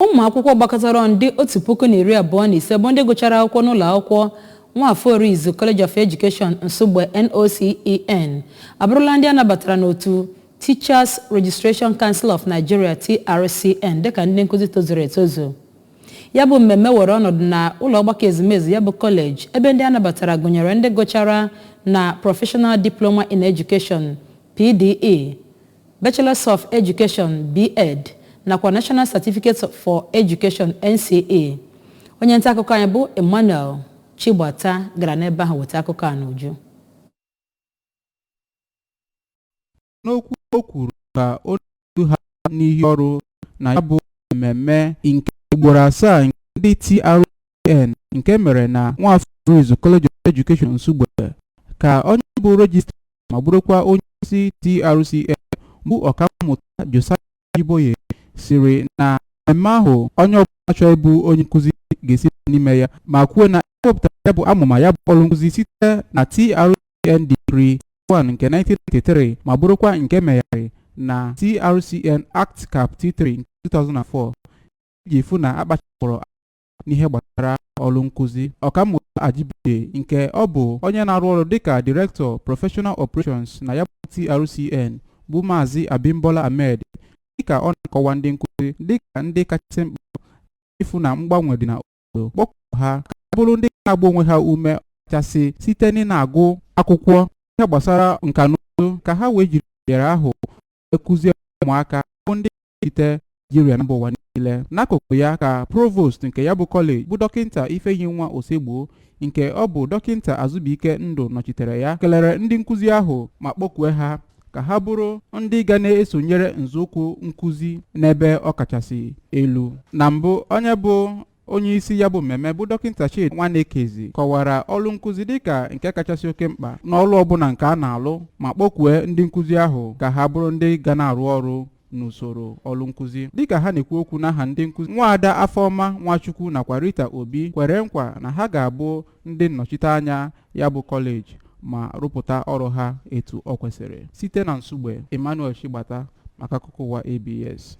Ụmụ akwụkwọ gbakọtara ndị 1,025 bụ ndị gụchara akwụkwọ n'ụlọ akwụkwọ Nwafọ Orizu College of Education Nsugbe NOCEN abụrụla ndị a nabatara n'otu Teachers Registration Council of Nigeria TRCN dịka ndị nkuzi tozuru etozu. Ya bụ mmemme were ọnọdụ na ụlọ ọgbakọ ezumezu ya bụ kọleji ebe ndị a nabatara gụnyere ndị gụchara na Professional Diploma in Education PDE, Bachelors of Education BEd nakwa National Certificate for Education NCE. Onye nta akụkọ anyị bụ Emmanuel Chigbata gara n'ebe ahụ weta akụkọ a n'uju. N'okwu o kwuru ka o du ha n'ihi ọrụ na ya bụ mmemme nke ugboro asaa nke ndị TRCN nke mere na Nwafọ Orizu College of Education Nsugbe ka onye bụ rejistra ma bụrụkwa onye isi TRCN bụ ọkammụta Josiah Iboye siri na mmemme ahụ onye ọbụla chọrọ ịbụ onye nkuzi ga-esi n'ime ya ma kwuo na ewepụtara ya bụ amụma ya bụ ọrụ nkuzi site na TRCN Decree 1 nke 1993 ma bụrụkwa nke megharị na TRCN Act Cap T3 nke 2004 iji fụ na akpachapụrụ n'ihe gbasara ọrụ nkuzi. Ọkammụta Ajibide nke ọ bụ onye na-arụ ọrụ dịka Director Professional Operations na ya bụ TRCN bụ Maazị Abimbola Ahmed dịka ọ na-akọwa ndị nkuzi dịka ndị kachasị mkpa ịfụ na mgbanwe dị na obodo, kpọkụrụ ha ka ha bụrụ ndị na-agba onwe ha ume ọkachasị site n'ịna-agụ akwụkwọ ihe gbasara nka na ụzụ ka ha wee jiri ohere ahụ ekuzie ụmụaka bụ ndị site Nigeria na mba ụwa niile. N'akụkụ ya ka Provost nke ya bụ kọleji bụ Dọkịnta Ifeyinwa Osegbo nke ọ bụ Dọkịnta Azubike Ndụ nọchitere ya kelere ndị nkuzi ahụ ma kpọkue ha ka ha bụrụ ndị ga na-esonyere nzọụkwụ nkuzi n'ebe ọ kachasị elu. Na mbụ onye isi ya bụ mmemme bụ Dọkịnta Chidi Nwanekezi kọwara ọrụ nkuzi dịka nke kachasị oke mkpa n'ọrụ ọbụla nke a na-alụ ma kpọkue ndị nkuzi ahụ ka ha bụrụ ndị ga na-arụ ọrụ n'usoro ọrụ nkuzi. Dịka ha na-ekwu okwu n'aha ndị nkuzi, Nwaada Afọma Nwachukwu nakwa Rita Obi kwere nkwa na ha ga-abụ ndị nnọchite anya ya bụ kọleji ma rụpụta ọrụ ha etu ọ kwesịrị. Site na Nsugbe, Emmanuel Chigbata maka akụkọ ụwa ABS.